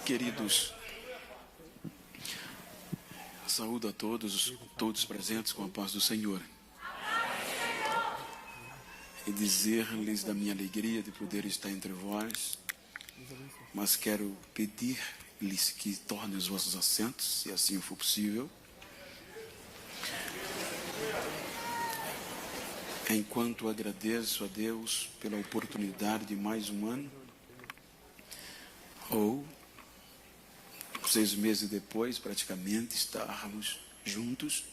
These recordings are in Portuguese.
Queridos, saúdo a todos presentes com a paz do Senhor. E dizer-lhes da minha alegria de poder estar entre vós, mas quero pedir-lhes que tornem os vossos assentos, se assim for possível. Enquanto agradeço a Deus pela oportunidade de mais um ano, ou 6 meses depois, praticamente, estarmos juntos.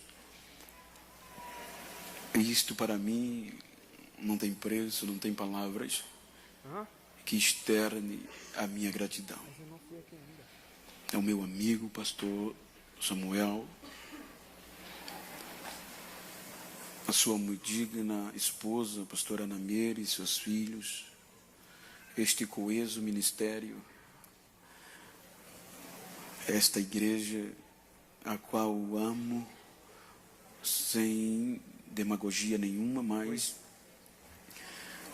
E isto para mim não tem preço, não tem palavras que externe a minha gratidão. É o meu amigo, pastor Samuel, a sua muito digna esposa, pastora Ana Meire, e seus filhos, este coeso ministério, esta igreja a qual amo sem demagogia nenhuma, mas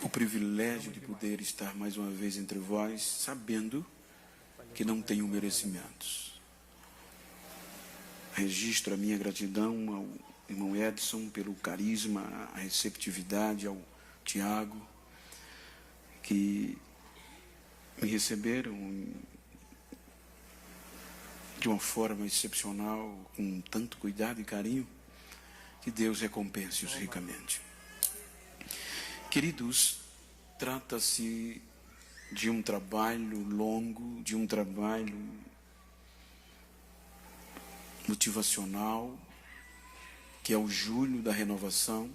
o privilégio de poder estar mais uma vez entre vós, sabendo que não tenho merecimentos. Registro a minha gratidão ao irmão Edson pelo carisma, a receptividade, ao Tiago, que me receberam de uma forma excepcional, com tanto cuidado e carinho, que Deus recompense-os ricamente. Queridos, trata-se de um trabalho longo, de um trabalho motivacional, que é o Julho da Renovação.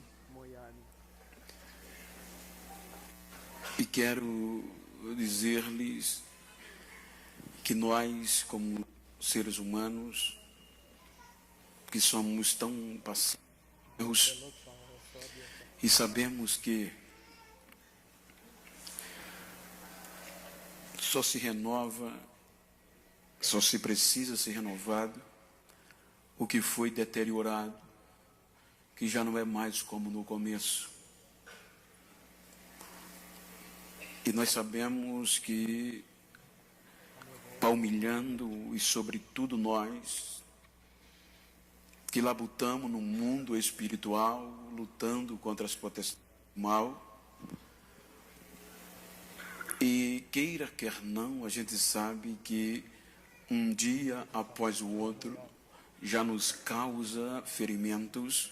E quero dizer-lhes que nós, como seres humanos, que somos tão passivos e sabemos que só se renova, só se precisa ser renovado o que foi deteriorado, que já não é mais como no começo. E nós sabemos que palmilhando, e sobretudo nós, que labutamos no mundo espiritual, lutando contra as potestades do mal, e queira quer não, a gente sabe que um dia após o outro já nos causa ferimentos.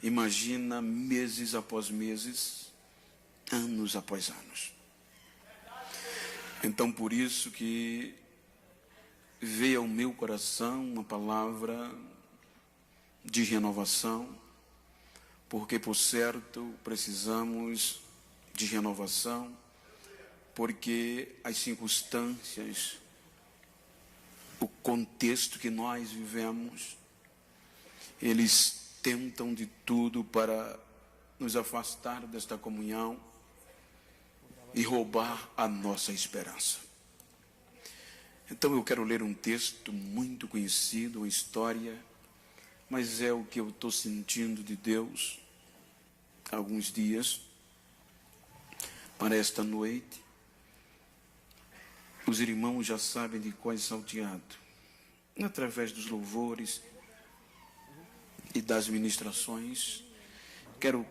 Imagina meses após meses, anos após anos. Então, por isso que veio ao meu coração uma palavra de renovação, porque, por certo, precisamos de renovação, porque as circunstâncias, o contexto que nós vivemos, eles tentam de tudo para nos afastar desta comunhão e roubar a nossa esperança. Então eu quero ler um texto muito conhecido, uma história, mas é o que eu estou sentindo de Deus há alguns dias, para esta noite. Os irmãos já sabem de qual é salteado, através dos louvores e das ministrações. Quero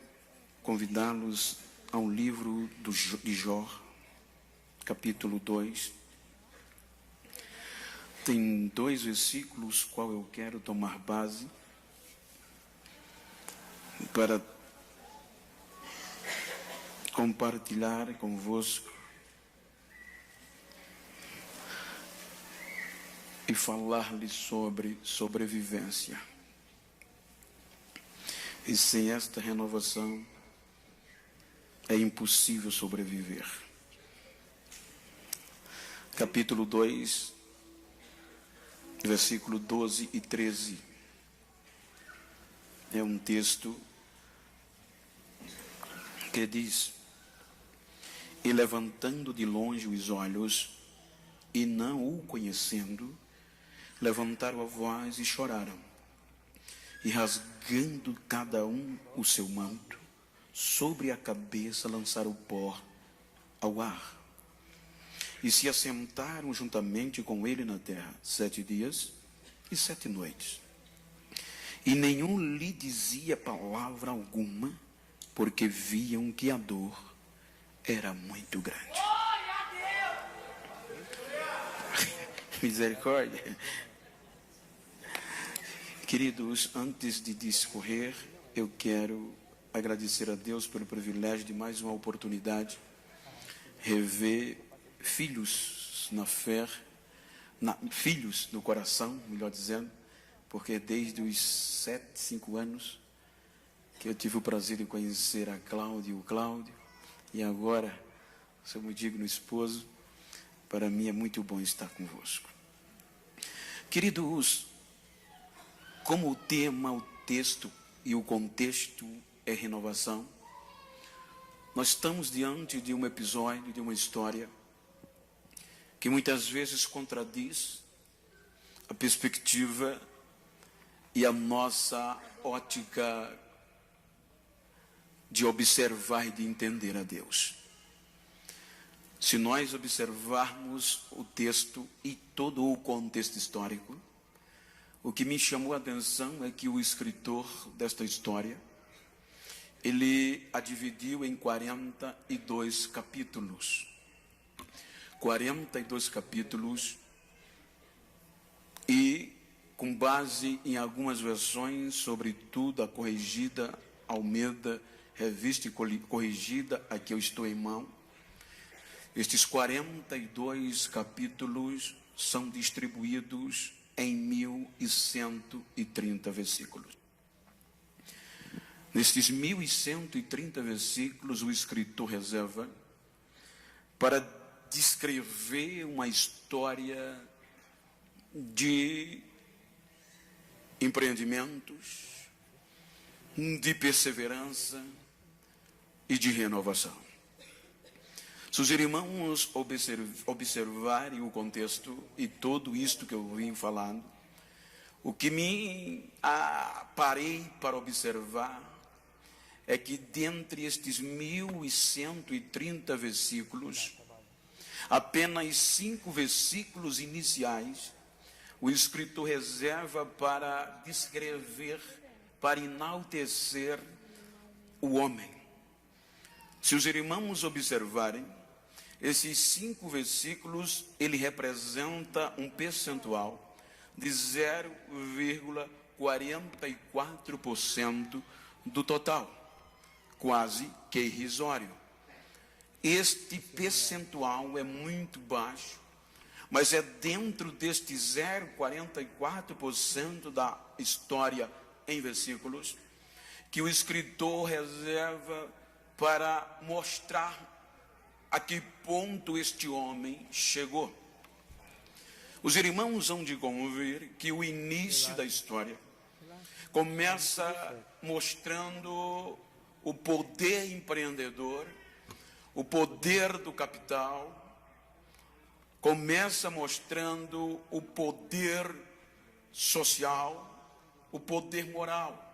convidá-los ao livro de Jó, capítulo 2. Tem 2 versículos qual eu quero tomar base para compartilhar convosco e falar-lhes sobre sobrevivência. E sem esta renovação é impossível sobreviver. Capítulo 2, versículo 12 e 13. É um texto que diz: E levantando de longe os olhos, e não o conhecendo, levantaram a voz e choraram, e rasgando cada um o seu manto, sobre a cabeça lançaram o pó ao ar. e se assentaram juntamente com ele na terra 7 dias e 7 noites. E nenhum lhe dizia palavra alguma, porque viam que a dor era muito grande. Misericórdia. Queridos, antes de discorrer, eu quero agradecer a Deus pelo privilégio de mais uma oportunidade, rever filhos na fé, filhos no coração, melhor dizendo, porque desde os 5 anos que eu tive o prazer de conhecer a Cláudia e o Cláudio, e agora, seu meu digno esposo, para mim é muito bom estar convosco. Queridos, como o tema, o texto e o contexto é renovação, nós estamos diante de um episódio, de uma história, que muitas vezes contradiz a perspectiva e a nossa ótica de observar e de entender a Deus. Se nós observarmos o texto e todo o contexto histórico, o que me chamou a atenção é que o escritor desta história, ele a dividiu em 42 capítulos. 42 capítulos, e com base em algumas versões, sobretudo a corrigida Almeida, revista e corrigida, a que eu estou em mão, estes 42 capítulos são distribuídos em 1130 versículos. Nestes 1130 versículos, o escritor reserva para descrever uma história de empreendimentos, de perseverança e de renovação. Se os irmãos observarem o contexto e tudo isto que eu vim falando, o que me parei para observar é que dentre estes 1130 versículos, apenas 5 versículos iniciais, o escritor reserva para descrever, para enaltecer o homem. Se os irmãos observarem, esses 5 versículos, ele representa um percentual de 0,44% do total, quase que irrisório. Este percentual é muito baixo, mas é dentro deste 0,44% da história em versículos que o escritor reserva para mostrar a que ponto este homem chegou. Os irmãos hão de convir que o início da história começa mostrando o poder empreendedor, o poder do capital, começa mostrando o poder social, o poder moral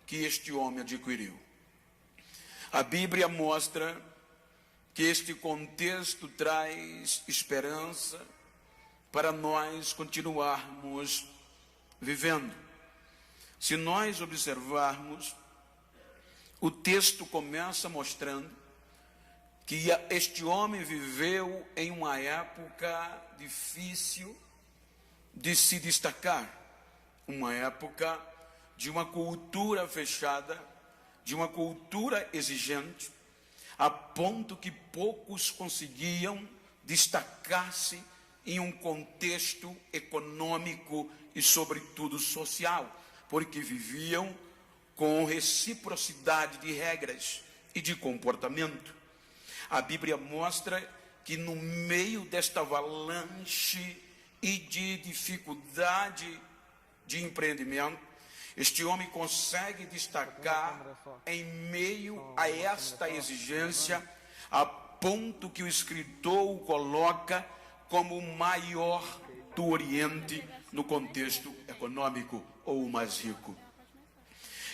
que este homem adquiriu. A Bíblia mostra que este contexto traz esperança para nós continuarmos vivendo. Se nós observarmos, o texto começa mostrando que este homem viveu em uma época difícil de se destacar, uma época de uma cultura fechada, de uma cultura exigente, a ponto que poucos conseguiam destacar-se em um contexto econômico e, sobretudo, social, porque viviam com reciprocidade de regras e de comportamento. A Bíblia mostra que no meio desta avalanche e de dificuldade de empreendimento, este homem consegue destacar em meio a esta exigência, a ponto que o escritor o coloca como o maior do Oriente no contexto econômico, ou o mais rico.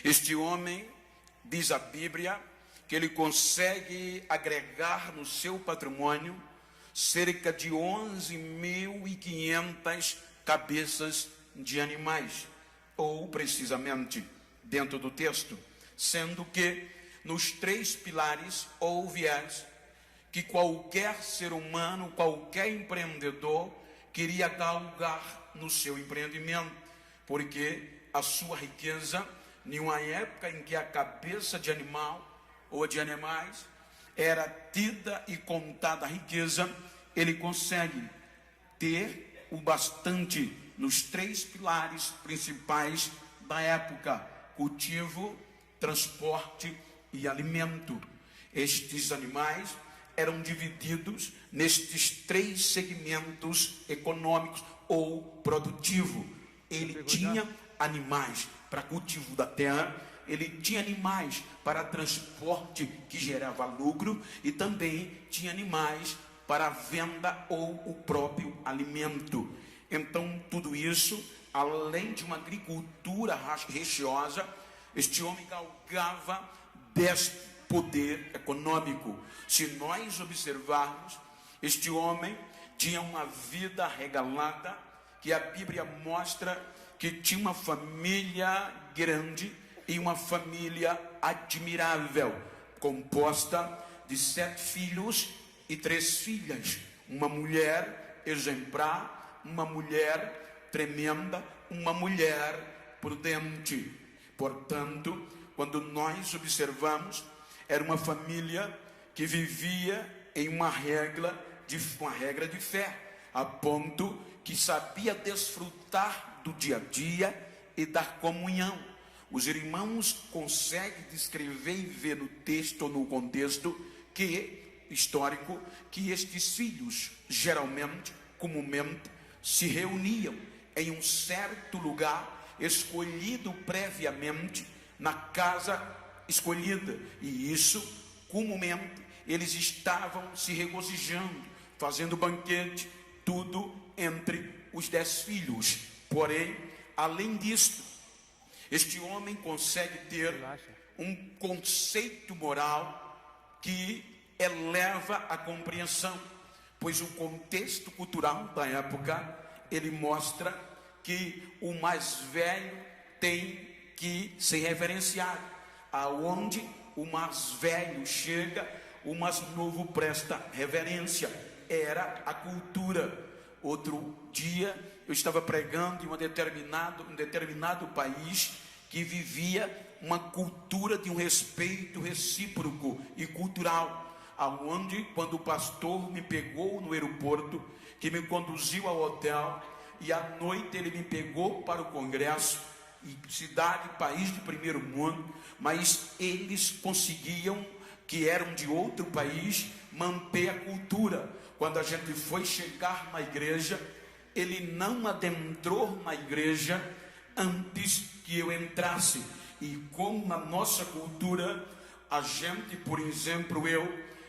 Este homem, diz a Bíblia, que ele consegue agregar no seu patrimônio cerca de 11.500 cabeças de animais, ou precisamente dentro do texto, sendo que nos 3 pilares ou viés que qualquer ser humano, qualquer empreendedor queria galgar no seu empreendimento, porque a sua riqueza, em uma época em que a cabeça de animal ou de animais era tida e contada a riqueza, ele consegue ter o bastante nos 3 pilares principais da época: cultivo, transporte e alimento. Estes animais eram divididos nestes 3 segmentos econômicos ou produtivo. Ele tinha animais para cultivo da terra, ele tinha animais para transporte que gerava lucro e também tinha animais para venda ou o próprio alimento. Então, tudo isso, além de uma agricultura religiosa, este homem galgava deste poder econômico. Se nós observarmos, este homem tinha uma vida regalada, que a Bíblia mostra que tinha uma família grande e uma família admirável, composta de 7 filhos e 3 filhas, uma mulher exemplar, uma mulher tremenda, uma mulher prudente. Portanto, quando nós observamos, era uma família que vivia em uma regra de fé, a ponto que sabia desfrutar do dia a dia e da comunhão. Os irmãos conseguem descrever e ver no texto ou no contexto histórico que estes filhos geralmente, comumente, se reuniam em um certo lugar escolhido previamente, na casa escolhida, e isso comumente eles estavam se regozijando, fazendo banquete, tudo entre os 10 filhos. Porém, além disto, este homem consegue ter um conceito moral que eleva a compreensão, pois o contexto cultural da época, ele mostra que o mais velho tem que ser reverenciado. Aonde o mais velho chega, o mais novo presta reverência. Era a cultura. Outro dia eu estava pregando em um determinado país que vivia uma cultura de um respeito recíproco e cultural, aonde, quando o pastor me pegou no aeroporto, que me conduziu ao hotel, e à noite ele me pegou para o congresso, e cidade, país de primeiro mundo, mas eles conseguiam, que eram de outro país, manter a cultura. Quando a gente foi chegar na igreja, ele não adentrou na igreja antes que eu entrasse. E como na nossa cultura, a gente, por exemplo, eu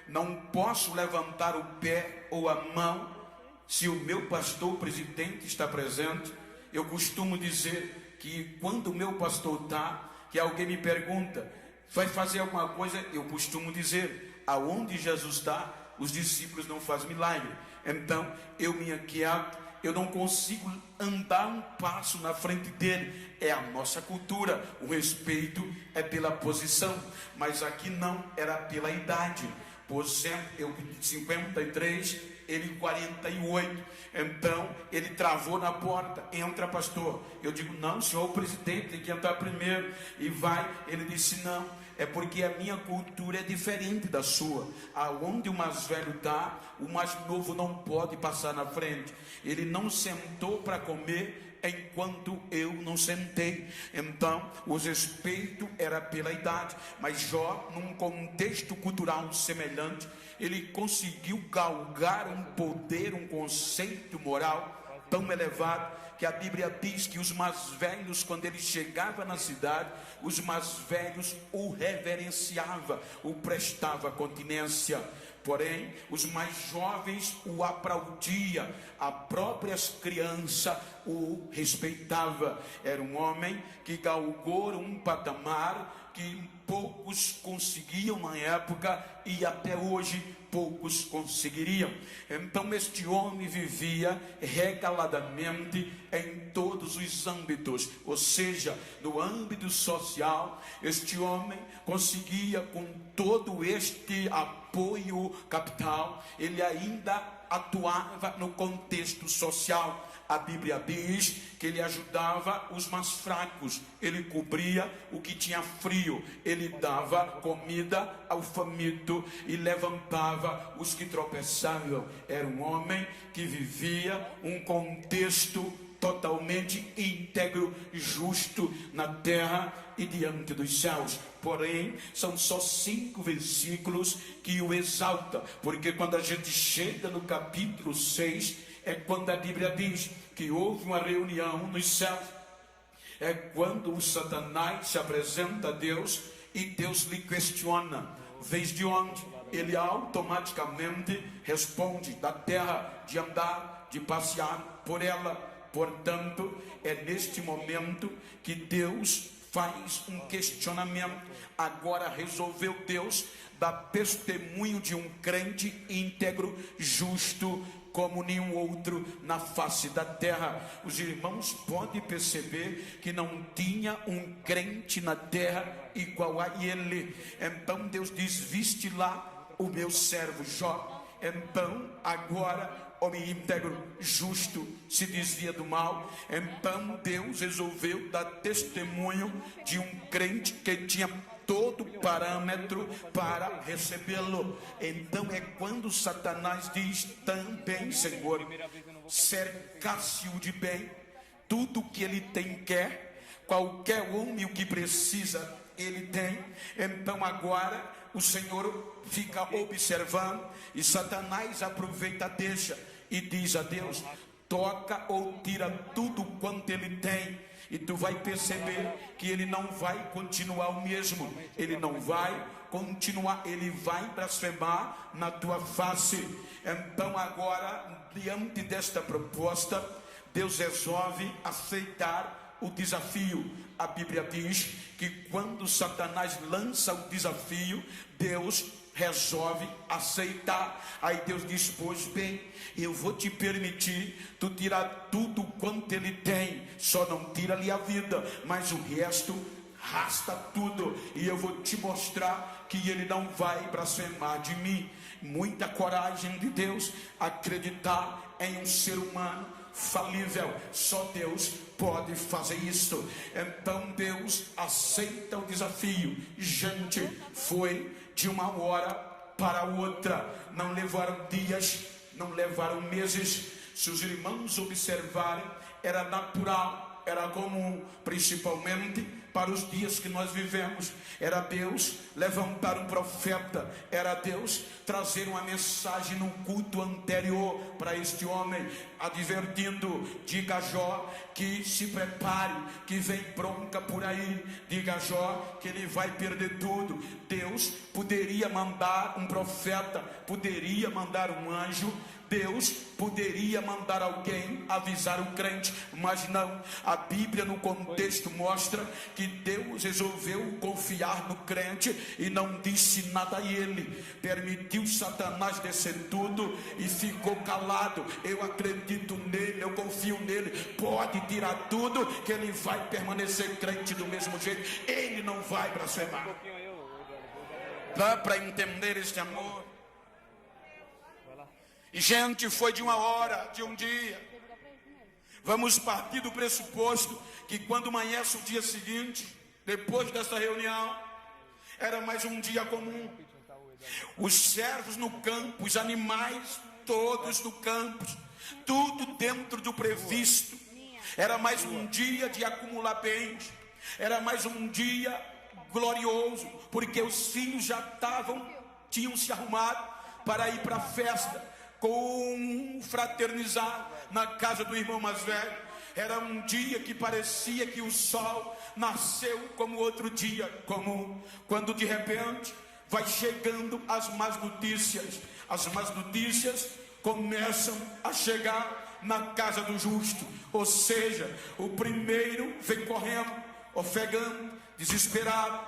não posso levantar o pé ou a mão se o meu pastor presidente está presente. Eu costumo dizer que quando o meu pastor está, que alguém me pergunta, vai fazer alguma coisa, eu costumo dizer, aonde Jesus está, os discípulos não fazem milagre. Então, eu me aquieto, eu não consigo andar um passo na frente dele. É a nossa cultura, o respeito é pela posição, mas aqui não, era pela idade. Por exemplo, eu 53, ele 48, então ele travou na porta, entra pastor, eu digo, não senhor, o presidente tem que entrar primeiro, e vai, ele disse, não, é porque a minha cultura é diferente da sua, aonde o mais velho está, o mais novo não pode passar na frente. Ele não sentou para comer enquanto eu não sentei. Então o respeito era pela idade, mas Jó, num contexto cultural semelhante, ele conseguiu galgar um poder, um conceito moral tão elevado, que a Bíblia diz que os mais velhos, quando ele chegava na cidade, os mais velhos o reverenciavam, o prestava continência. Porém, os mais jovens o aplaudiam, as próprias crianças o respeitavam. Era um homem que galgou um patamar que poucos conseguiam na época, e até hoje poucos conseguiriam. Então este homem vivia regaladamente em todos os âmbitos, ou seja, no âmbito social, este homem conseguia, com todo este apoio capital, ele ainda atuava no contexto social. A Bíblia diz que ele ajudava os mais fracos, ele cobria o que tinha frio, ele dava comida ao faminto e levantava os que tropeçavam. Era um homem que vivia um contexto totalmente íntegro, justo na terra e diante dos céus. Porém, são só 5 versículos que o exaltam, porque quando a gente chega no capítulo 6, é quando a Bíblia diz que houve uma reunião nos céus. É quando o Satanás se apresenta a Deus e Deus lhe questiona: vês de onde? Ele automaticamente responde: da terra, de andar, de passear por ela. Portanto, é neste momento que Deus faz um questionamento. Agora resolveu Deus dar testemunho de um crente íntegro, justo, como nenhum outro na face da terra. Os irmãos podem perceber que não tinha um crente na terra igual a ele. Então Deus diz: viste lá o meu servo Jó. Então agora, homem íntegro, justo, se desvia do mal. Então Deus resolveu dar testemunho de um crente que tinha todo parâmetro para recebê-lo. Então é quando Satanás diz também: Senhor, cercasse-o de bem, tudo que ele tem quer, qualquer homem o que precisa ele tem. Então agora o Senhor fica observando e Satanás aproveita, deixa e diz a Deus: toca ou tira tudo quanto ele tem. E tu vai perceber que ele não vai continuar o mesmo. Ele não vai continuar, ele vai blasfemar na tua face. Então agora, diante desta proposta, Deus resolve aceitar o desafio. A Bíblia diz que quando Satanás lança o desafio, Deus resolve aceitar. Aí Deus diz: pois bem, eu vou te permitir tu tirar tudo quanto ele tem, só não tira-lhe a vida, mas o resto rasta tudo, e eu vou te mostrar que ele não vai blasfemar de mim. Muita coragem de Deus acreditar em um ser humano falível. Só Deus pode fazer isso. Então Deus aceita o desafio. Gente, foi de uma hora para outra. Não levaram dias, não levaram meses. Se os irmãos observarem, era natural, era comum, principalmente para os dias que nós vivemos. Era Deus levantar um profeta, era Deus trazer uma mensagem no culto anterior para este homem, advertindo: diga a Jó que se prepare, que vem bronca por aí. Diga a Jó que ele vai perder tudo. Deus poderia mandar um profeta, poderia mandar um anjo, Deus poderia mandar alguém avisar o crente, mas não. A Bíblia no contexto mostra que Deus resolveu confiar no crente e não disse nada a ele. Permitiu Satanás descer tudo e ficou calado. Eu acredito nele, eu confio nele. Pode tirar tudo que ele vai permanecer crente do mesmo jeito. Ele não vai blasfemar. Dá para entender este amor? E gente, foi de uma hora, de um dia. Vamos partir do pressuposto que quando amanhece o dia seguinte, depois dessa reunião, era mais um dia comum. Os servos no campo, os animais todos no campo, tudo dentro do previsto. Era mais um dia de acumular bens. Era mais um dia glorioso, porque os filhos já tinham se arrumado para ir para a festa, confraternizar na casa do irmão mais velho. Era um dia que parecia que o sol nasceu como outro dia comum, quando de repente vai chegando as más notícias. As más notícias começam a chegar na casa do justo, ou seja, o primeiro vem correndo, ofegando, desesperado,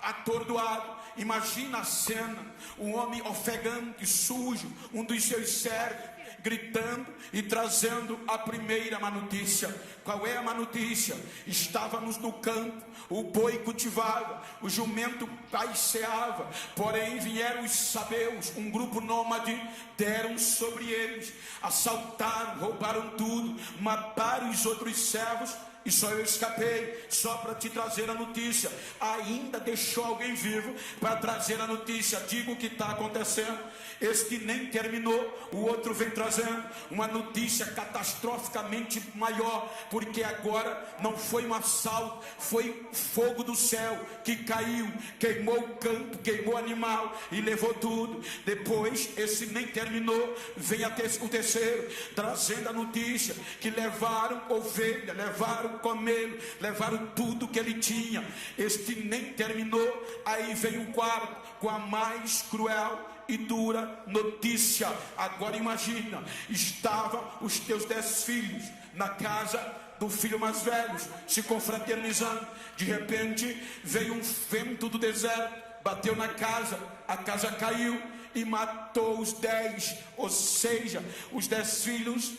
atordoado. Imagina a cena, um homem ofegante, sujo, um dos seus servos, gritando e trazendo a primeira má notícia. Qual é a má notícia? Estávamos no campo, o boi cultivava, o jumento paiceava, porém vieram os sabeus, um grupo nômade, deram sobre eles, assaltaram, roubaram tudo, mataram os outros servos, e só eu escapei, só para te trazer a notícia. Ainda deixou alguém vivo para trazer a notícia. Diga o que está acontecendo. Este nem terminou, o outro vem trazendo uma notícia catastroficamente maior, porque agora não foi um assalto, foi fogo do céu que caiu, queimou o campo, queimou o animal e levou tudo. Depois, esse nem terminou, vem o terceiro, trazendo a notícia que levaram ovelha, levaram camelo, levaram tudo que ele tinha. Este nem terminou, aí vem o quarto, com a mais cruel e dura notícia. Agora imagina, estavam os teus 10 filhos na casa do filho mais velho, se confraternizando. De repente veio um vento do deserto, bateu na casa, a casa caiu e matou os 10, ou seja, os 10 filhos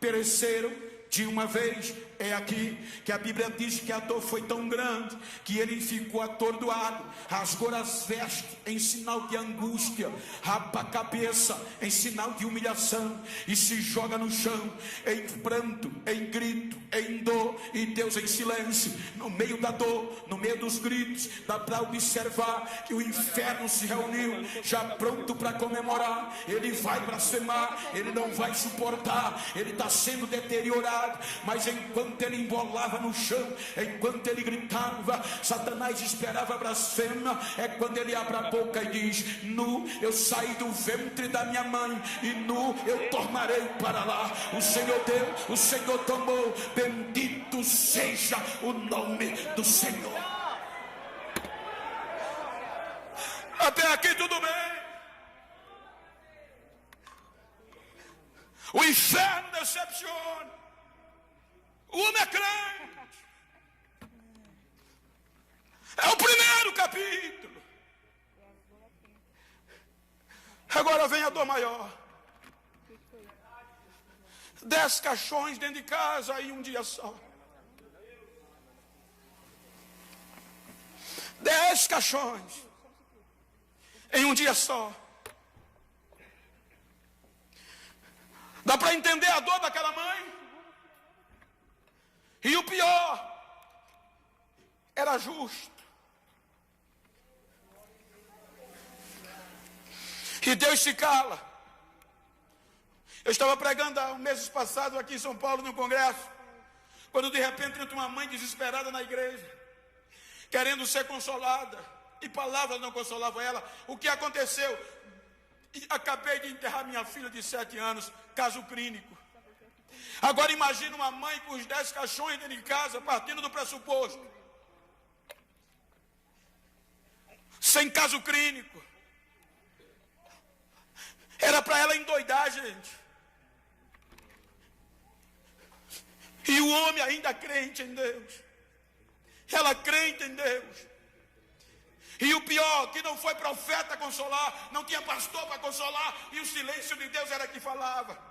pereceram de uma vez. É aqui que a Bíblia diz que a dor foi tão grande que ele ficou atordoado, rasgou as vestes em sinal de angústia, rapa a cabeça em sinal de humilhação e se joga no chão em pranto, em grito, em dor, e Deus em silêncio. No meio da dor, no meio dos gritos, dá para observar que o inferno se reuniu, já pronto para comemorar. Ele vai blasfemar, ele não vai suportar, ele está sendo deteriorado, mas enquanto ele embolava no chão, enquanto ele gritava, Satanás esperava a blasfêmia. É quando ele abre a boca e diz: nu eu saí do ventre da minha mãe, e nu eu tornarei para lá. O Senhor deu, o Senhor tomou, bendito seja o nome do Senhor. Até aqui tudo bem. O inferno decepciona, o homem é crente. É o primeiro capítulo. Agora vem a dor maior. 10 caixões dentro de casa em um dia só. 10 caixões em um dia só. Dá para entender a dor daquela mãe? E o pior, era justo. E Deus se cala. Eu estava pregando há meses passados aqui em São Paulo, no congresso, quando de repente entra uma mãe desesperada na igreja, querendo ser consolada, e palavras não consolavam ela. O que aconteceu? Acabei de enterrar minha filha de 7 anos, caso clínico. Agora imagina uma mãe com os 10 caixões dentro de casa, partindo do pressuposto, sem caso clínico. Era para ela endoidar, gente. E o homem ainda crente em Deus, ela crente em Deus. E o pior, que não foi profeta consolar, não tinha pastor para consolar, e o silêncio de Deus era que falava.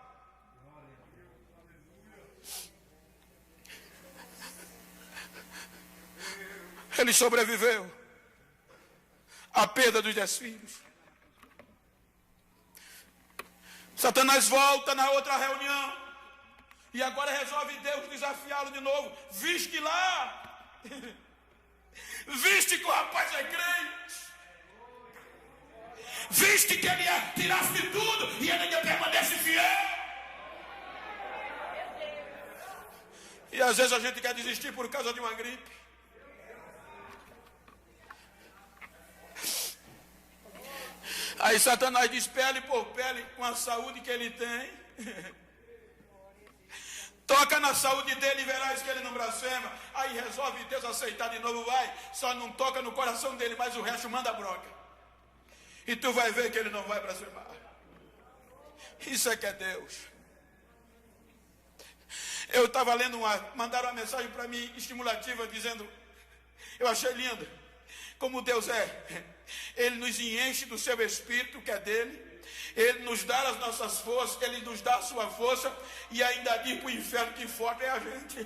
Ele sobreviveu à perda dos 10 filhos. Satanás volta na outra reunião, e agora resolve Deus desafiá-lo de novo. Viste lá, viste que o rapaz é crente, viste que ele tirasse tudo e ele ainda permanece fiel. E às vezes a gente quer desistir por causa de uma gripe. Aí Satanás diz, pele por pele, com a saúde que ele tem, toca na saúde dele e verás que ele não blasfema. Aí resolve Deus aceitar de novo, vai, só não toca no coração dele, mas o resto manda bronca. E tu vai ver que ele não vai blasfemar. Isso é que é Deus. Eu estava lendo mandaram uma mensagem para mim estimulativa, dizendo, eu achei lindo. como Deus é. Ele nos enche do seu Espírito, que é dele. Ele nos dá as nossas forças, Ele nos dá a sua força, e ainda diz para o inferno que forte é a gente.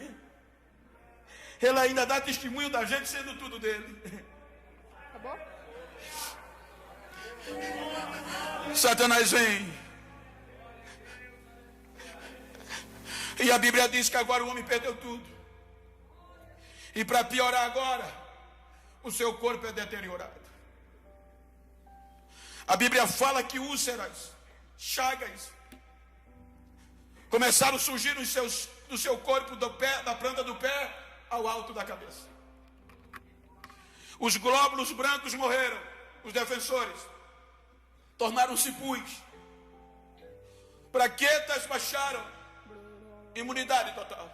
Ele ainda dá testemunho da gente sendo tudo dele. Acabou? Satanás vem. E a Bíblia diz que agora o homem perdeu tudo. E para piorar agora, o seu corpo é deteriorado. A Bíblia fala que úlceras, chagas, começaram a surgir no seu corpo, do pé, da planta do pé ao alto da cabeça. Os glóbulos brancos morreram, os defensores, tornaram-se pus. Plaquetas baixaram, imunidade total.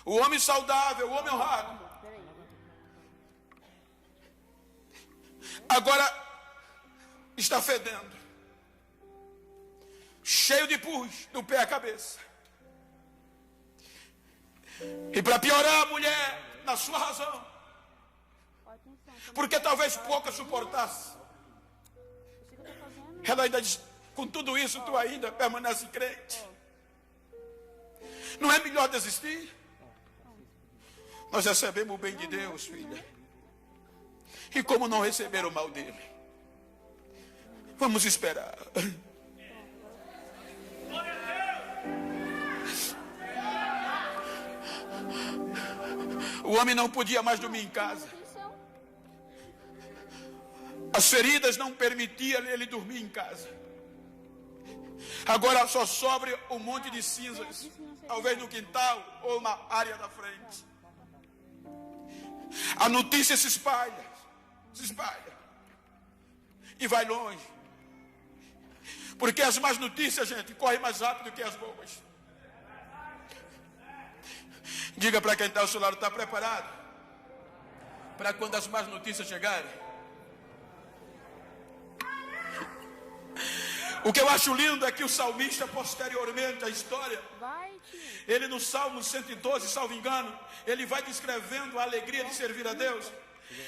O homem saudável, o homem honrado, agora está fedendo, cheio de pus do pé à cabeça. E para piorar, a mulher, na sua razão, porque talvez pouca suportasse, ela ainda diz: com tudo isso tu ainda permanece crente. Não é melhor desistir? Nós recebemos o bem de Deus, filha. E como não receber o mal dele? Vamos esperar. O homem não podia mais dormir em casa. As feridas não permitiam ele dormir em casa. Agora só sobra um monte de cinzas, talvez no quintal ou na área da frente. A notícia se espalha e vai longe. Porque as más notícias, gente, correm mais rápido que as boas. Diga para quem está ao seu lado: está preparado para quando as más notícias chegarem? O que eu acho lindo é que o salmista, posteriormente à história, ele no Salmo 112, salvo engano, ele vai descrevendo a alegria de servir a Deus.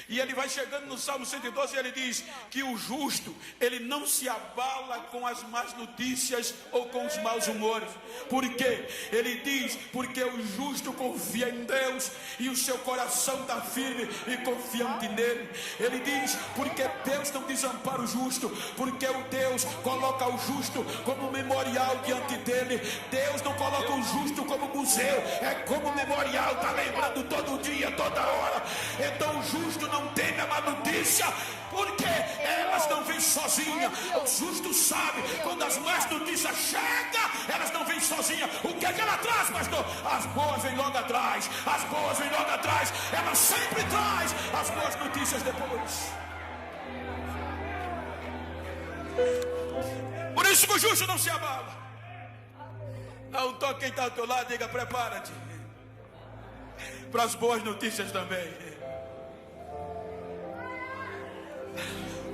E ele vai chegando no Salmo 112 e ele diz que o justo, ele não se abala com as más notícias ou com os maus humores. Por quê? Ele diz: porque o justo confia em Deus e o seu coração está firme e confiante nele. Ele diz: porque Deus não desampara o justo, porque o Deus coloca o justo como memorial diante dele. Deus não coloca o justo como museu, é como memorial, está lembrando todo dia, toda hora. Então o justo não teme a má notícia, porque elas não vêm sozinhas. O justo sabe, quando as más notícias chegam, elas não vêm sozinhas. O que é que ela traz, pastor? As boas vêm logo atrás. As boas vêm logo atrás. Ela sempre traz as boas notícias depois. Por isso que o justo não se abala. Não toque quem está ao teu lado, diga: prepara-te para as boas notícias também.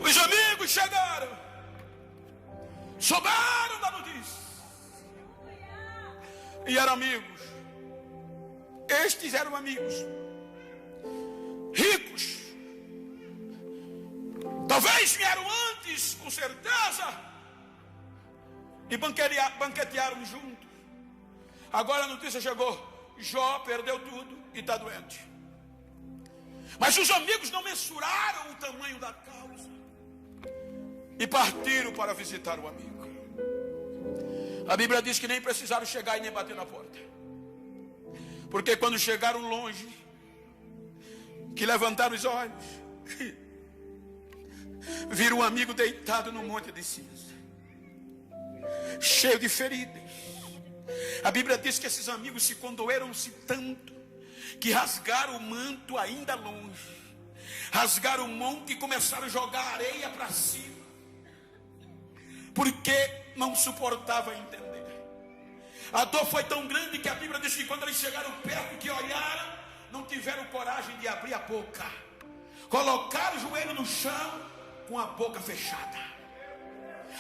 Os amigos chegaram, souberam da notícia e eram amigos. Estes eram amigos ricos. Talvez vieram antes, com certeza, e banquetearam juntos. Agora a notícia chegou: Jó perdeu tudo e está doente. Mas os amigos não mensuraram o tamanho da causa e partiram para visitar o amigo. A Bíblia diz que nem precisaram chegar e nem bater na porta, porque quando chegaram longe, que levantaram os olhos, viram um amigo deitado num monte de cinza, cheio de feridas. A Bíblia diz que esses amigos se condoeram-se tanto que rasgaram o manto ainda longe, rasgaram o monte e começaram a jogar areia para cima, porque não suportava entender. A dor foi tão grande que a Bíblia diz que quando eles chegaram perto, que olharam, não tiveram coragem de abrir a boca, colocaram o joelho no chão com a boca fechada.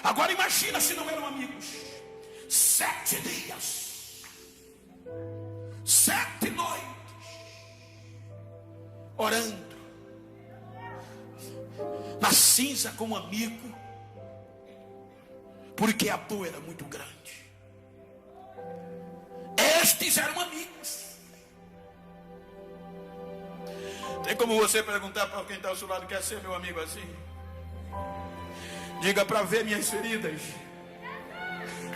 Agora imagina se não eram amigos. 7 dias, 7 noites orando, a cinza com um amigo, porque a dor era muito grande. Estes eram amigos. Tem como você perguntar para quem está ao seu lado: quer ser meu amigo assim? Diga: para ver minhas feridas.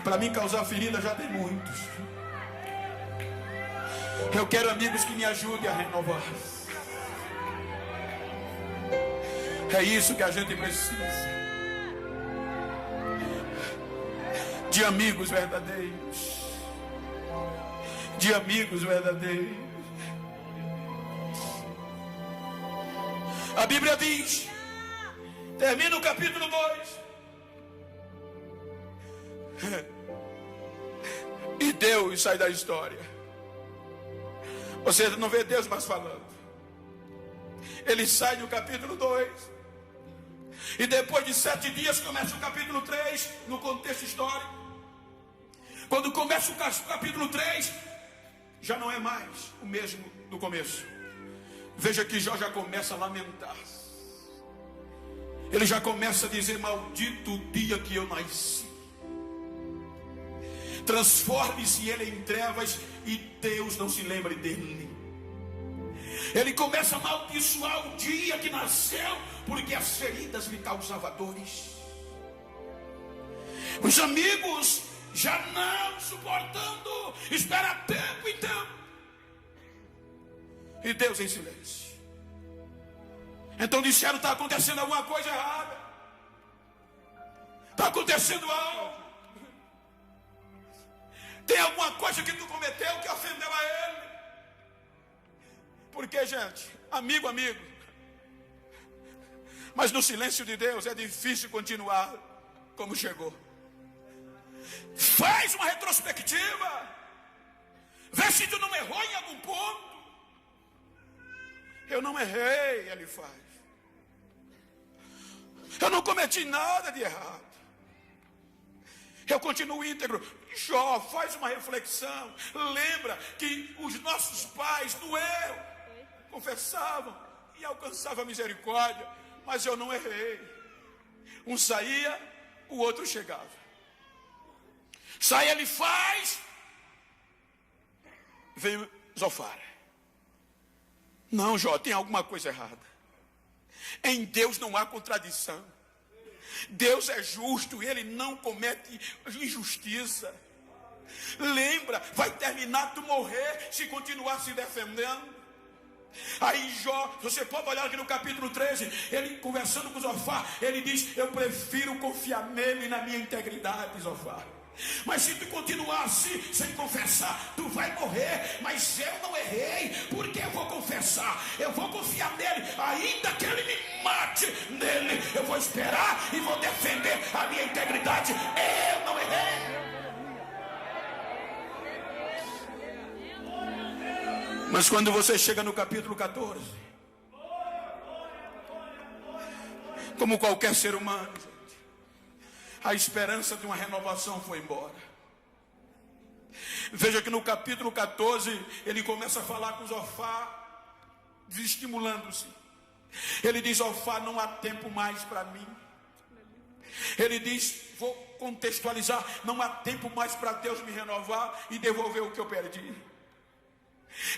Para mim causar ferida já tem muitos. Eu quero amigos que me ajudem a renovar. É isso que a gente precisa. De amigos verdadeiros. De amigos verdadeiros. A Bíblia diz, termina o capítulo 2. E Deus sai da história. Você não vê Deus mais falando. Ele sai do capítulo 2. E depois de 7 dias começa o capítulo 3, no contexto histórico. Quando começa o capítulo 3, já não é mais o mesmo do começo. Veja que Jó já começa a lamentar. Ele já começa a dizer: maldito o dia que eu nasci. Transforme-se ele em trevas e Deus não se lembre dele. Ele começa a amaldiçoar o dia que nasceu, porque as feridas lhe causavam dores. Os amigos já não suportando, espera tempo e tempo. E Deus em silêncio. Então disseram: está acontecendo alguma coisa errada. Está acontecendo algo. Tem alguma coisa que tu cometeu que ofendeu a ele. Porque, gente, amigo. Mas no silêncio de Deus é difícil continuar como chegou. Faz uma retrospectiva. Vê se tu não errou em algum ponto. Eu não errei, ele faz. Eu não cometi nada de errado. Eu continuo íntegro. Jó, faz uma reflexão. Lembra que os nossos pais, no erro, confessavam e alcançavam a misericórdia. Mas eu não errei. Um saía, o outro chegava. Sai, ele faz. Veio Zofar. Não, Jó, tem alguma coisa errada. Em Deus não há contradição. Deus é justo, ele não comete injustiça. Lembra, vai terminar tu morrer se continuar se defendendo. Aí Jó, você pode olhar aqui no capítulo 13, ele conversando com Zofar, ele diz: eu prefiro confiar nele e na minha integridade, Zofar. Mas se tu continuar assim, sem confessar, tu vai morrer. Mas eu não errei, porque eu vou confessar, eu vou confiar nele, ainda que ele me mate nele, eu vou esperar e vou defender a minha integridade. Eu não errei. Mas quando você chega no capítulo 14, como qualquer ser humano, a esperança de uma renovação foi embora. Veja que no capítulo 14, ele começa a falar com Zofar, desestimulando-se. Ele diz: Zofar, não há tempo mais para mim. Ele diz, vou contextualizar, não há tempo mais para Deus me renovar e devolver o que eu perdi.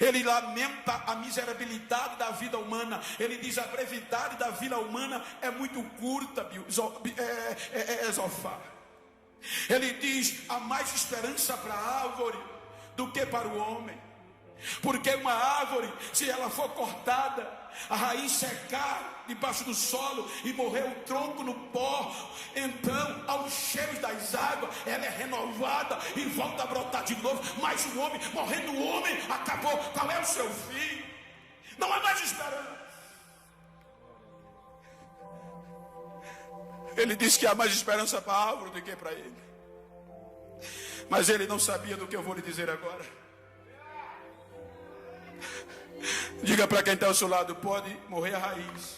Ele lamenta a miserabilidade da vida humana. Ele diz: a brevidade da vida humana é muito curta, Zofar. Ele diz: há mais esperança para a árvore do que para o homem. Porque uma árvore, se ela for cortada, a raiz secar debaixo do solo e morrer o tronco no pó, então aos cheiros das águas ela é renovada e volta a brotar de novo. Mas o homem, morrendo o homem, acabou. Qual é o seu fim? Não há mais esperança. Ele diz que há mais esperança para a árvore do que para ele. Mas ele não sabia do que eu vou lhe dizer agora. Diga para quem está ao seu lado: pode morrer a raiz,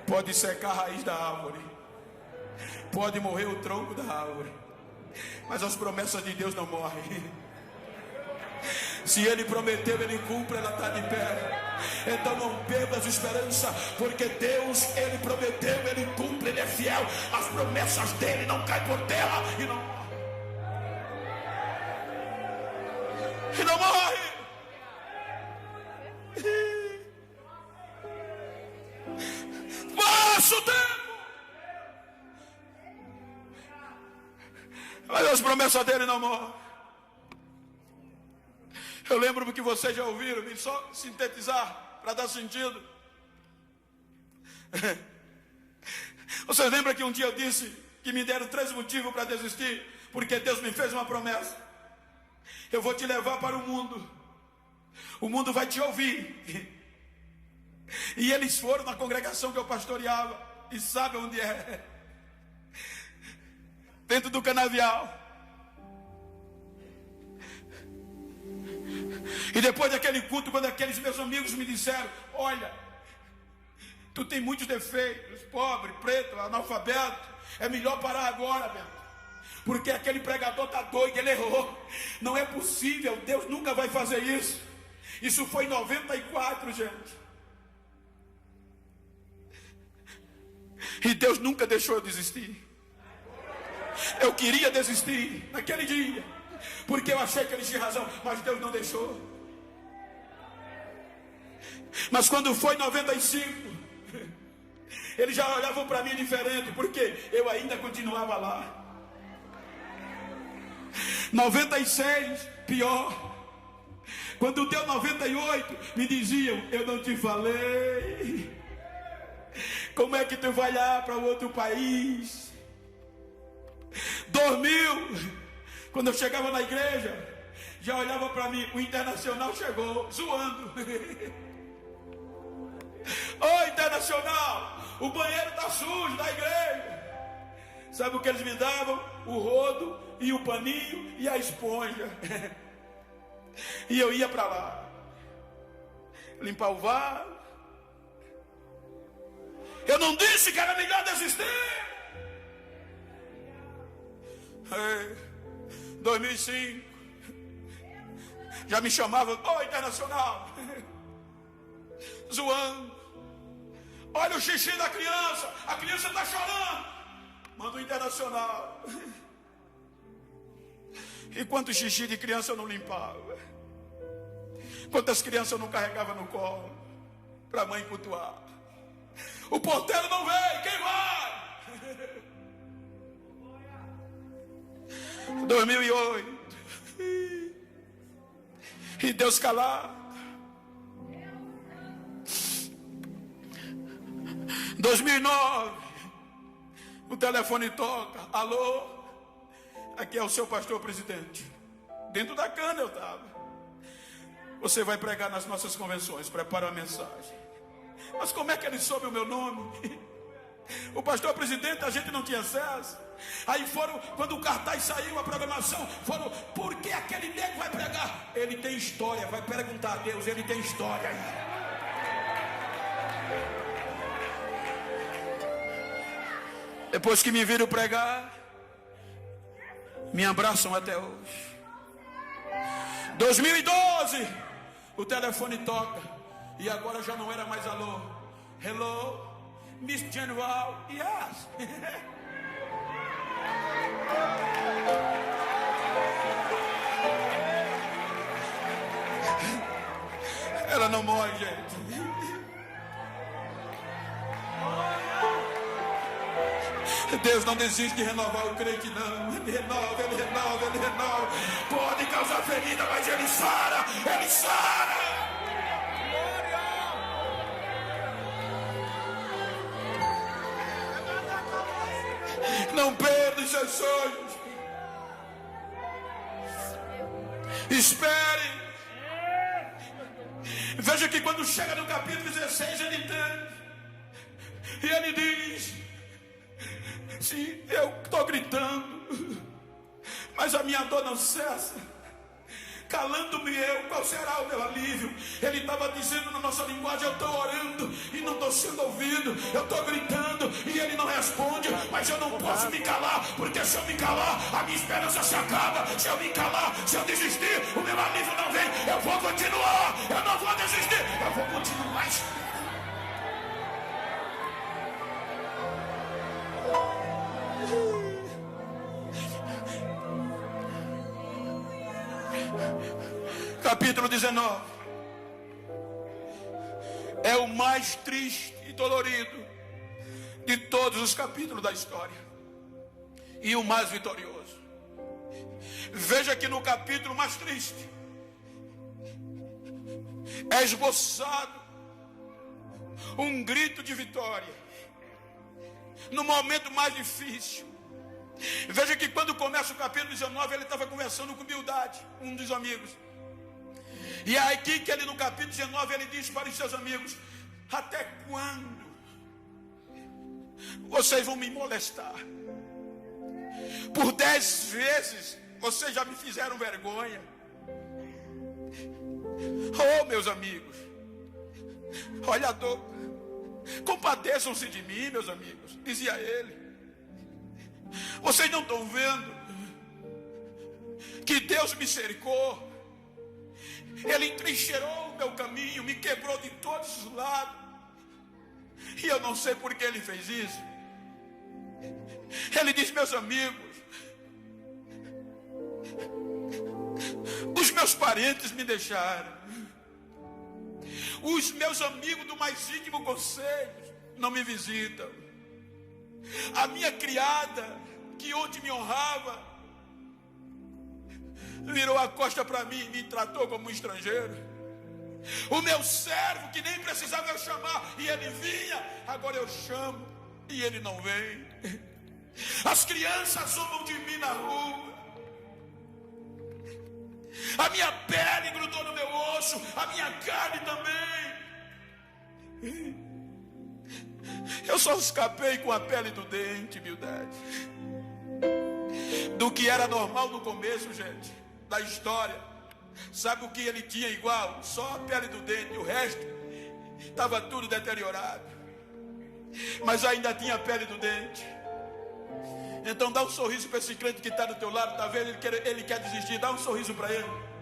pode secar a raiz da árvore, pode morrer o tronco da árvore, mas as promessas de Deus não morrem. Se Ele prometeu, Ele cumpre, ela está de pé. Então não perdas esperança, porque Deus, Ele prometeu, Ele cumpre, Ele é fiel. As promessas dEle não caem por terra e não morre. Passa o tempo, mas as promessas dEle não morrem. Eu lembro que vocês já ouviram, vim só sintetizar para dar sentido. Vocês lembram que um dia eu disse que me deram 3 motivos para desistir? Porque Deus me fez uma promessa: eu vou te levar para o mundo vai te ouvir. E eles foram na congregação que eu pastoreava, e sabe onde é? Dentro do canavial. E depois daquele culto, quando aqueles meus amigos me disseram: olha, tu tem muitos defeitos, pobre, preto, analfabeto, é melhor parar agora, Bento, porque aquele pregador está doido, ele errou, não é possível, Deus nunca vai fazer isso. Isso foi em 94, gente. E Deus nunca deixou eu desistir. Eu queria desistir naquele dia, porque eu achei que ele tinha razão, mas Deus não deixou. Mas quando foi em 95, eles já olhavam para mim diferente, porque eu ainda continuava lá. 96, pior. Quando deu 98, me diziam: eu não te falei? Como é que tu vai lá para outro país? 2000, quando eu chegava na igreja, já olhava para mim: o Internacional chegou, zoando. Ô Internacional, o banheiro está sujo da igreja. Sabe o que eles me davam? O rodo e o paninho e a esponja. E eu ia para lá limpar o vaso. Eu não disse que era melhor desistir. 2005, já me chamavam: ô Internacional, zoando. Olha o xixi da criança, a criança está chorando, manda o Internacional. E quantos xixi de criança eu não limpava? Quantas crianças eu não carregava no colo para a mãe cultuar? O porteiro não veio, quem vai? 2008, e Deus calado. 2009, o telefone toca: alô, aqui é o seu pastor presidente. Dentro da cana eu estava. Você vai pregar nas nossas convenções, prepara a mensagem. Mas como é que ele soube o meu nome? O pastor presidente, a gente não tinha acesso. Aí foram, quando o cartaz saiu, a programação, foram: por que aquele nego vai pregar? Ele tem história, vai perguntar a Deus, ele tem história aí. Depois que me viram pregar, me abraçam até hoje. 2012, o telefone toca, e agora já não era mais alô. Hello, Miss General, yes. Ela não morre, gente. Deus não desiste de renovar o crente, não. Ele renova, ele renova, ele renova. Pode causar ferida, mas ele sara, ele sara. Não perda os seus sonhos. Espere. Veja que quando chega no capítulo 16, ele entende. E ele diz: se eu estou gritando, mas a minha dor não cessa, calando-me eu, qual será o meu alívio? Ele estava dizendo na nossa linguagem: eu estou orando e não estou sendo ouvido, eu estou gritando e ele não responde, mas eu não posso me calar, porque se eu me calar, a minha esperança se acaba. Se eu me calar, se eu desistir, o meu alívio não vem. Eu vou continuar, eu não vou desistir, eu vou continuar esperando. Capítulo 19 é o mais triste e dolorido de todos os capítulos da história, e o mais vitorioso. Veja que no capítulo mais triste é esboçado um grito de vitória no momento mais difícil. Veja que quando começa o capítulo 19, ele estava conversando com Bildade, um dos amigos. E é aqui que ele, no capítulo 19, ele diz para os seus amigos: até quando vocês vão me molestar? Por 10 vezes vocês já me fizeram vergonha. Oh, meus amigos, olha a dor, compadeçam-se de mim, meus amigos, dizia ele. Vocês não estão vendo que Deus me cercou? Ele entrincheirou o meu caminho, me quebrou de todos os lados, e eu não sei por que ele fez isso. Ele diz: meus amigos, os meus parentes me deixaram, os meus amigos do mais íntimo conselho não me visitam, a minha criada, que ontem me honrava, virou a costa para mim e me tratou como um estrangeiro. O meu servo, que nem precisava eu chamar e ele vinha, agora eu chamo e ele não vem. As crianças zombam de mim na rua, a minha pele grudou no meu osso, a minha carne também. Eu só escapei com a pele do dente, Bildade. Do que era normal no começo, gente, da história. Sabe o que ele tinha igual? Só a pele do dente, o resto estava tudo deteriorado, mas ainda tinha a pele do dente. Então dá um sorriso para esse crente que está do teu lado. Está vendo? Ele quer desistir, dá um sorriso para ele.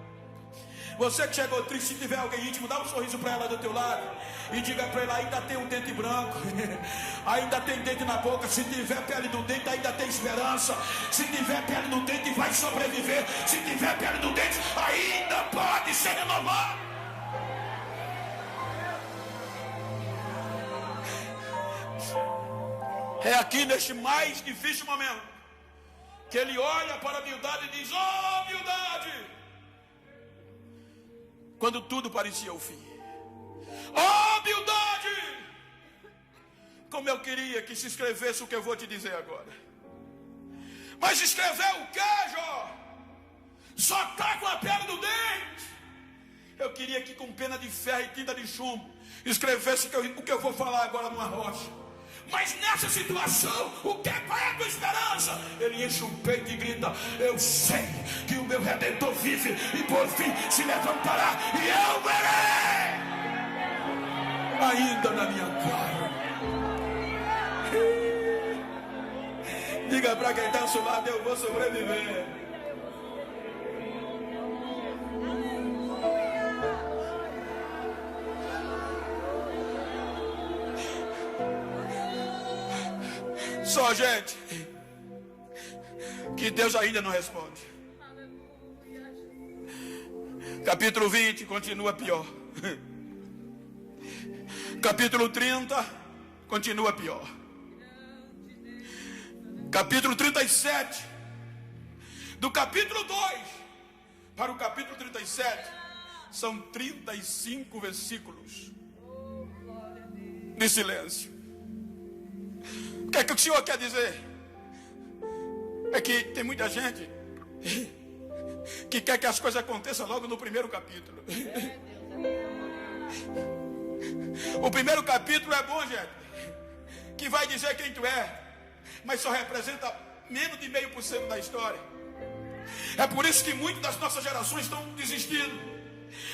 Você que chegou triste, se tiver alguém íntimo, dá um sorriso para ela do teu lado e diga para ela: ainda tem um dente branco, ainda tem dente na boca. Se tiver pele no dente, ainda tem esperança. Se tiver pele no dente, vai sobreviver. Se tiver pele no dente, ainda pode ser renovado. É aqui neste mais difícil momento que ele olha para a Bildade e diz: oh, Bildade, quando tudo parecia o fim. Oh, Bildade, como eu queria que se escrevesse o que eu vou te dizer agora. Mas escrever o que, Jó? Só está com a pele do dente. Eu queria que com pena de ferro e tinta de chumbo escrevesse o que eu vou falar agora numa rocha. Mas nessa situação, qual é a tua esperança? Ele enche o peito e grita: eu sei que o meu Redentor vive e por fim se levantará, e eu verei ainda na minha carne. Diga para quem está ao seu lado: eu vou sobreviver. Só, gente, que Deus ainda não responde. Capítulo 20 continua pior. Capítulo 30 continua pior. Capítulo 37, do capítulo 2 para o capítulo 37, são 35 versículos de silêncio. O que é que o Senhor quer dizer? É que tem muita gente que quer que as coisas aconteçam logo no primeiro capítulo. O primeiro capítulo é bom, gente, que vai dizer quem tu é, mas só representa menos de 0,5% da história. É por isso que muitas das nossas gerações estão desistindo.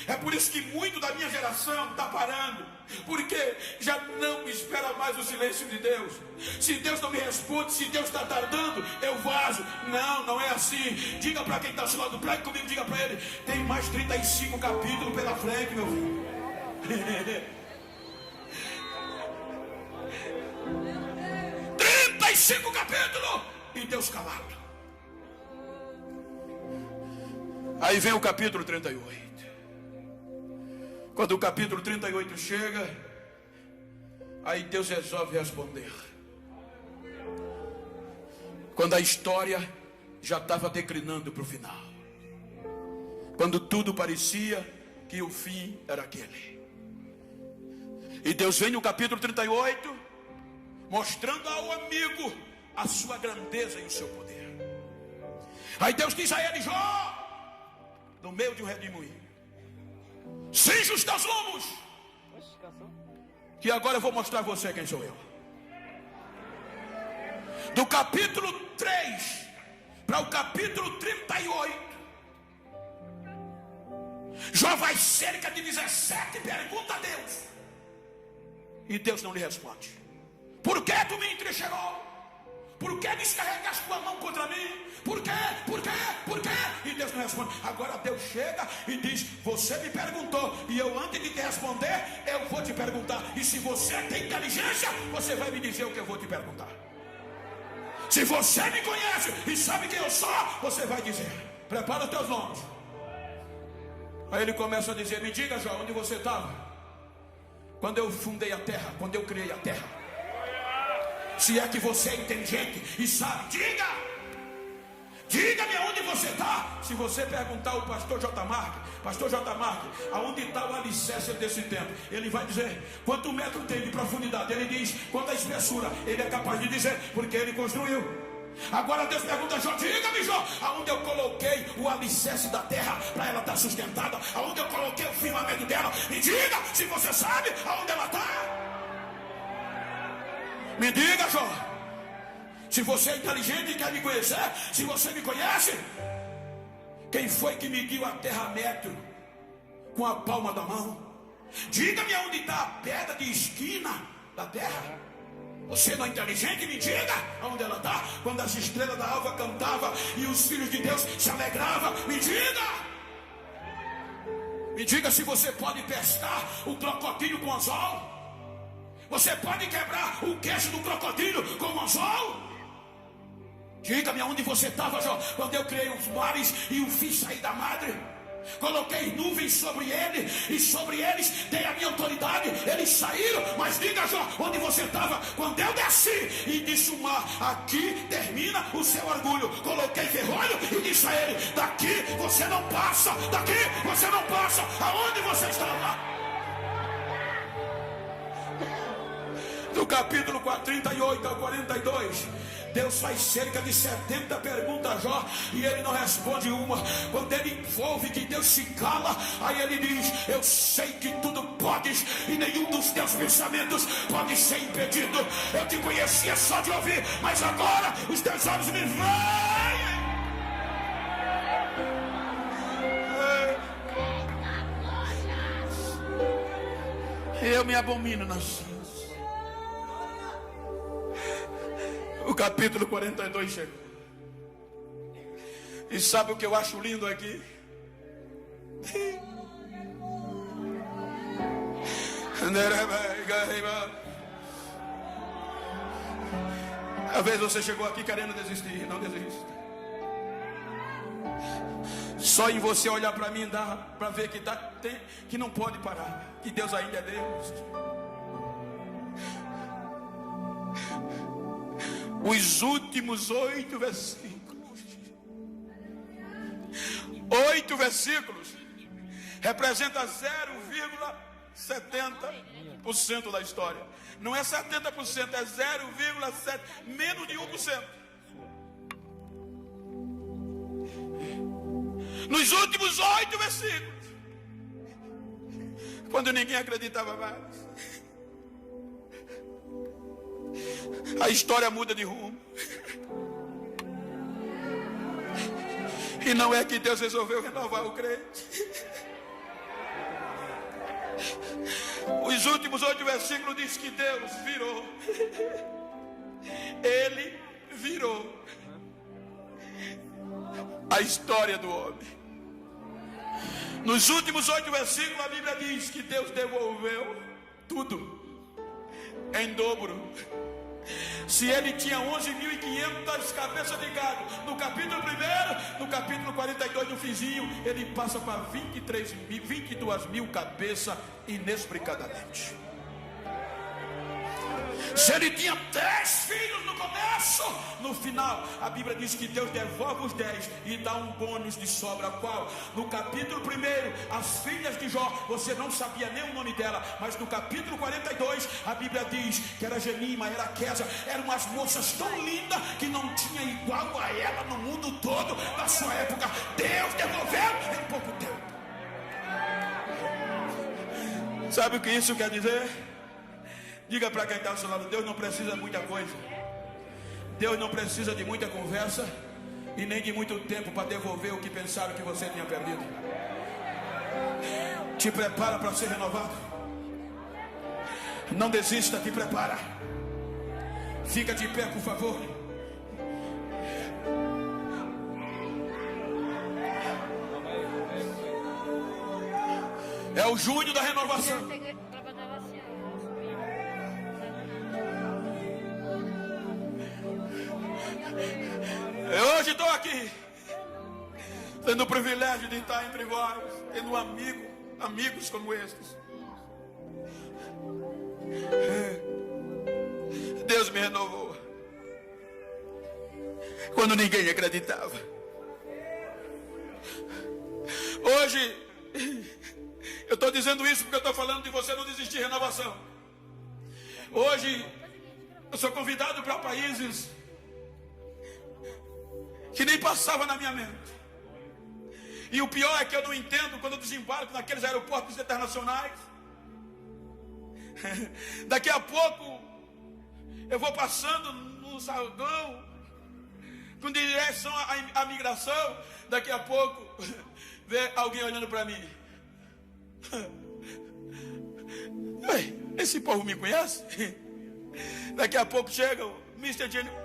É por isso que muito da minha geração está parando. Porque já não espera mais o silêncio de Deus. Se Deus não me responde, se Deus está tardando, eu vazo. Não, não é assim. Diga para quem está ao seu lado, pregue comigo, diga para ele: tem mais 35 capítulos pela frente, meu filho. 35 capítulos e Deus calado. Aí vem o capítulo 38. Quando o capítulo 38 chega, aí Deus resolve responder. Quando a história já estava declinando para o final. Quando tudo parecia que o fim era aquele. E Deus vem no capítulo 38, mostrando ao amigo a sua grandeza e o seu poder. Aí Deus diz a ele: Jó, no meio de um redemoinho, cinge os teus lombos, que agora eu vou mostrar a você quem sou eu. Do capítulo 3 para o capítulo 38, Jó vai cerca de 17 perguntas a Deus, e Deus não lhe responde. Por que tu me entrechegou? Por que descarregaste tua mão contra mim? Por quê? Por quê? Por quê? E Deus não responde. Agora Deus chega e diz: você me perguntou, e eu, antes de te responder, eu vou te perguntar. E se você tem inteligência, você vai me dizer o que eu vou te perguntar. Se você me conhece e sabe quem eu sou, você vai dizer: prepara os teus lombos. Aí ele começa a dizer: me diga, Jó, onde você estava quando eu fundei a terra, quando eu criei a terra? Se é que você é inteligente e sabe, diga-me aonde você está. Se você perguntar ao pastor J. Marques, aonde está o alicerce desse templo, ele vai dizer quanto metro tem de profundidade. Ele diz quanto a espessura, ele é capaz de dizer, porque ele construiu. Agora Deus pergunta a Jó: diga-me, Jó, aonde eu coloquei o alicerce da terra para ela estar sustentada, aonde eu coloquei o firmamento dela. Me diga se você sabe aonde ela está. Me diga, Jó, se você é inteligente e quer me conhecer, se você me conhece, quem foi que mediu a terra metro com a palma da mão? Diga-me aonde está a pedra de esquina da terra. Você não é inteligente? Me diga aonde ela está. Quando as estrelas da alva cantavam e os filhos de Deus se alegravam, me diga. Me diga se você pode pescar o crocodilo com anzol. Você pode quebrar o queixo do crocodilo com um anzol? Diga-me aonde você estava, Jó, quando eu criei os mares e o fiz sair da madre. Coloquei nuvens sobre ele e sobre eles dei a minha autoridade. Eles saíram, mas diga, Jó, onde você estava quando eu desci e disse o mar: aqui termina o seu orgulho. Coloquei ferrolho e disse a ele: daqui você não passa, daqui você não passa. Aonde você estava? Do capítulo 38 ao 42, Deus faz cerca de 70 perguntas a Jó e ele não responde uma. Quando ele ouve que Deus se cala, aí ele diz: eu sei que tudo podes e nenhum dos teus pensamentos pode ser impedido. Eu te conhecia só de ouvir, mas agora os teus olhos me veem. Eu me abomino na ciência. O capítulo 42 chegou. E sabe o que eu acho lindo aqui? Às vezes você chegou aqui querendo desistir. Não desista. Só em você olhar para mim dá para ver que não pode parar, que Deus ainda é Deus. Os últimos 8 versículos. 8 versículos representa 0,70% da história. Não é 70%, é 0,7%, menos de 1%. Nos últimos 8 versículos, quando ninguém acreditava mais, a história muda de rumo. E não é que Deus resolveu renovar o crente. Os últimos 8 versículos diz que Deus virou. Ele virou a história do homem. Nos últimos 8 versículos a Bíblia diz que Deus devolveu tudo em dobro. Se ele tinha 11.500 cabeças de gado no capítulo 1, no capítulo 42 no finzinho, ele passa para 22 mil cabeças inexplicadamente. Se ele tinha 10 filhos no começo, no final a Bíblia diz que Deus devolve os 10 e dá um bônus de sobra. Qual? No capítulo 1, as filhas de Jó, você não sabia nem o nome dela, mas no capítulo 42 a Bíblia diz que era Gemima, era Quesa, eram umas moças tão lindas que não tinha igual a ela no mundo todo na sua época. Deus devolveu em pouco tempo. Sabe o que isso quer dizer? Diga para quem está ao seu lado: Deus não precisa de muita coisa. Deus não precisa de muita conversa e nem de muito tempo para devolver o que pensaram que você tinha perdido. Te prepara para ser renovado. Não desista, te prepara. Fica de pé, por favor. É o junho da renovação. Eu hoje estou aqui, tendo o privilégio de estar entre vós, tendo amigos como estes. Deus me renovou quando ninguém acreditava. Hoje, eu estou dizendo isso porque eu estou falando de você não desistir de renovação. Hoje, eu sou convidado para países que nem passava na minha mente. E o pior é que eu não entendo quando eu desembarco naqueles aeroportos internacionais. Daqui a pouco eu vou passando no saguão com direção à migração. Daqui a pouco vê alguém olhando para mim. Esse povo me conhece? Daqui a pouco chega o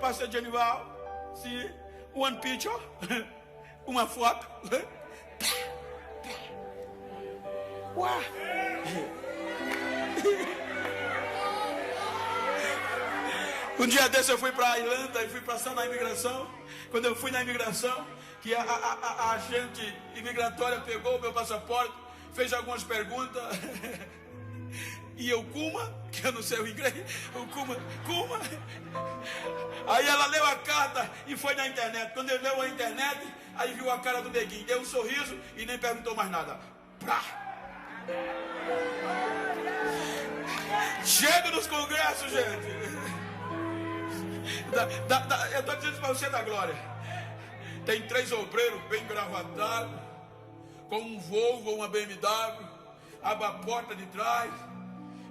Pastor Genival. Sim. One picture, uma foto. Uau. Um dia desse eu fui para a Irlanda e fui passar na imigração. Quando eu fui na imigração, que a agente imigratória pegou o meu passaporte, fez algumas perguntas. E eu, que eu não sei o inglês, Kuma. Aí ela leu a carta e foi na internet. Quando ele leu a internet, aí viu a cara do neguinho, deu um sorriso e nem perguntou mais nada. Prá. Chega nos congressos, gente. Eu estou dizendo para você da glória. Tem 3 obreiros bem gravatados, com um Volvo ou uma BMW, abre a porta de trás.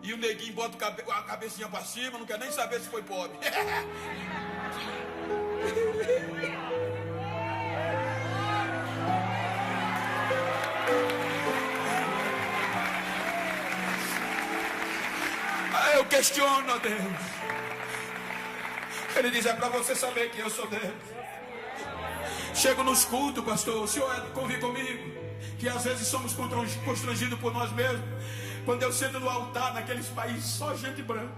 E o neguinho bota a cabecinha para cima, não quer nem saber se foi pobre. Eu questiono a Deus. Ele diz: é para você saber que eu sou Deus. Chego nos cultos, pastor, o senhor convive comigo, que às vezes somos constrangidos por nós mesmos. Quando eu sento no altar, naqueles países, só gente branca.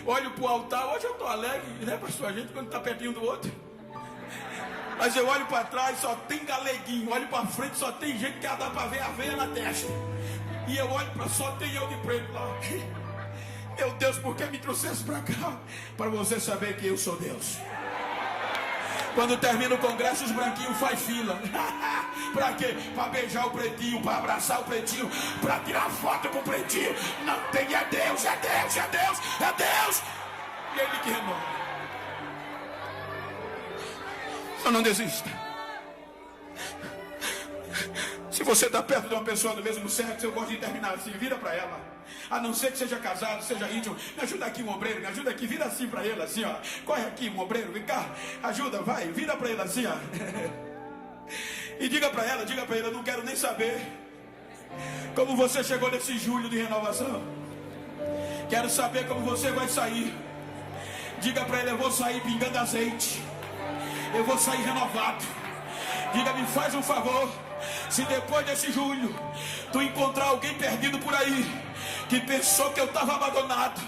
Olho para o altar, hoje eu estou alegre, né, pastor? A gente quando está pertinho do outro. Mas eu olho para trás, só tem galeguinho. Olho para frente, só tem gente que dá para ver a veia na testa. E eu olho para só tem eu de preto lá. Meu Deus, por que me trouxesse para cá? Para você saber que eu sou Deus. Quando termina o congresso, os branquinhos fazem fila. Para quê? Para beijar o pretinho, para abraçar o pretinho, para tirar foto com o pretinho. Não tem, é Deus, é Deus, é Deus, é Deus. E Ele que renova. Só não desista. Se você está perto de uma pessoa do mesmo sexo, eu gosto de terminar assim, vira para ela. A não ser que seja casado, seja íntimo. Me ajuda aqui, um obreiro, me ajuda aqui, vira assim para ele, assim, ó. Corre aqui, um obreiro, vem cá, ajuda, vai, vira para ele assim, ó. E diga para ele, eu não quero nem saber como você chegou nesse julho de renovação. Quero saber como você vai sair. Diga para ele, eu vou sair pingando azeite. Eu vou sair renovado. Diga, me faz um favor. Se depois desse julho tu encontrar alguém perdido por aí, que pensou que eu estava abandonado,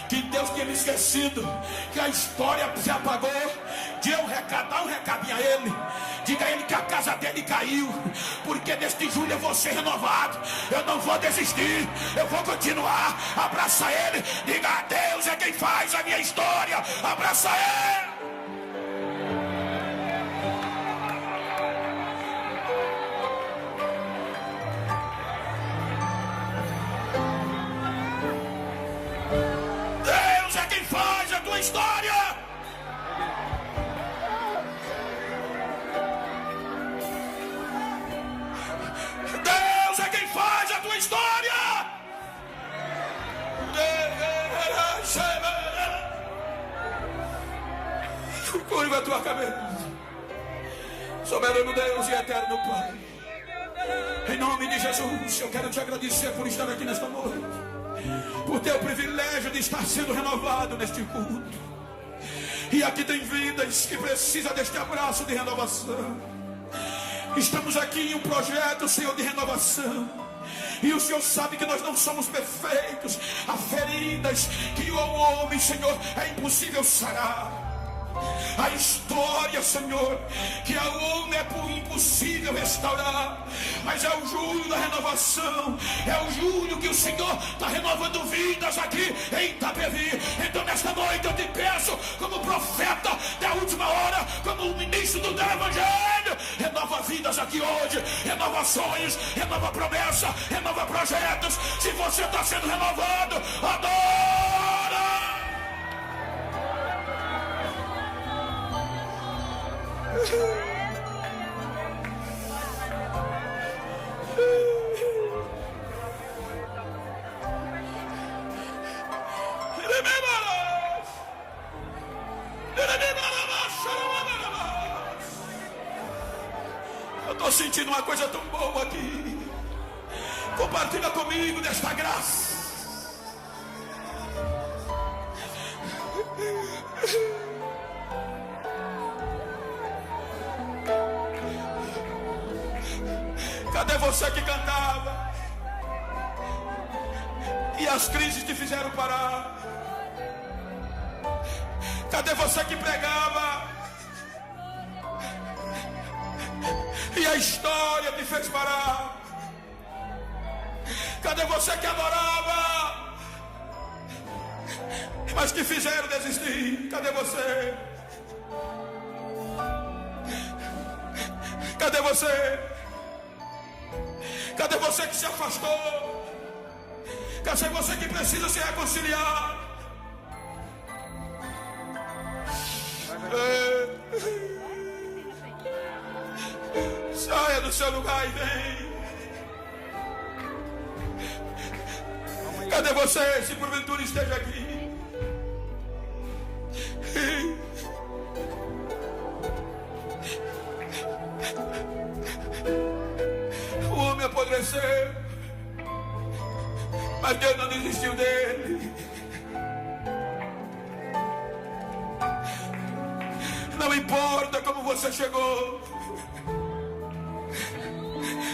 que Deus tinha me esquecido, que a história se apagou, dê um recado, dá um recadinho a ele. Diga a ele que a casa dele caiu, porque neste julho eu vou ser renovado. Eu não vou desistir, eu vou continuar. Abraça ele, diga, Deus é quem faz a minha história. Abraça ele. Deus é quem faz a tua história. Deus é quem faz a tua história. Curva a tua cabeça. Soberano Deus e eterno Pai, em nome de Jesus, eu quero te agradecer por estar aqui nesta noite, por ter o privilégio de estar sendo renovado neste culto. E aqui tem vidas que precisam deste abraço de renovação. Estamos aqui em um projeto, Senhor, de renovação. E o Senhor sabe que nós não somos perfeitos. Há feridas que ao homem, Senhor, é impossível sarar. A história, Senhor, que ao homem é impossível restaurar. Mas é o julho da renovação. É o julho que o Senhor está renovando vidas aqui em Itapevi. Então nesta noite eu te peço, como profeta da última hora, como ministro do Evangelho, renova vidas aqui hoje. Renova sonhos, renova promessa, renova projetos. Se você está sendo renovado, adora. Eu estou sentindo uma coisa tão boa aqui. Compartilha comigo desta graça. Cadê você que cantava e as crises te fizeram parar? Cadê você que pregava e a história te fez parar? Cadê você que adorava, mas que fizeram desistir? Cadê você? Cadê você? Cadê você que se afastou? Cadê você que precisa se reconciliar? Saia do seu lugar e vem. Cadê você, se porventura esteja aqui? O homem apodreceu, mas Deus não desistiu dele. Não importa como você chegou,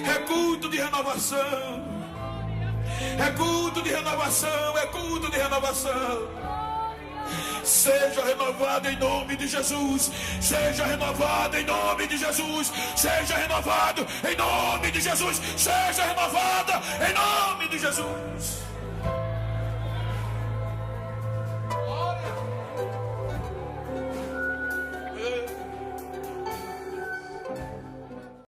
é culto de renovação, é culto de renovação, é culto de renovação. Seja renovado em nome de Jesus. Seja renovado em nome de Jesus. Seja renovado em nome de Jesus. Seja renovada em nome de Jesus.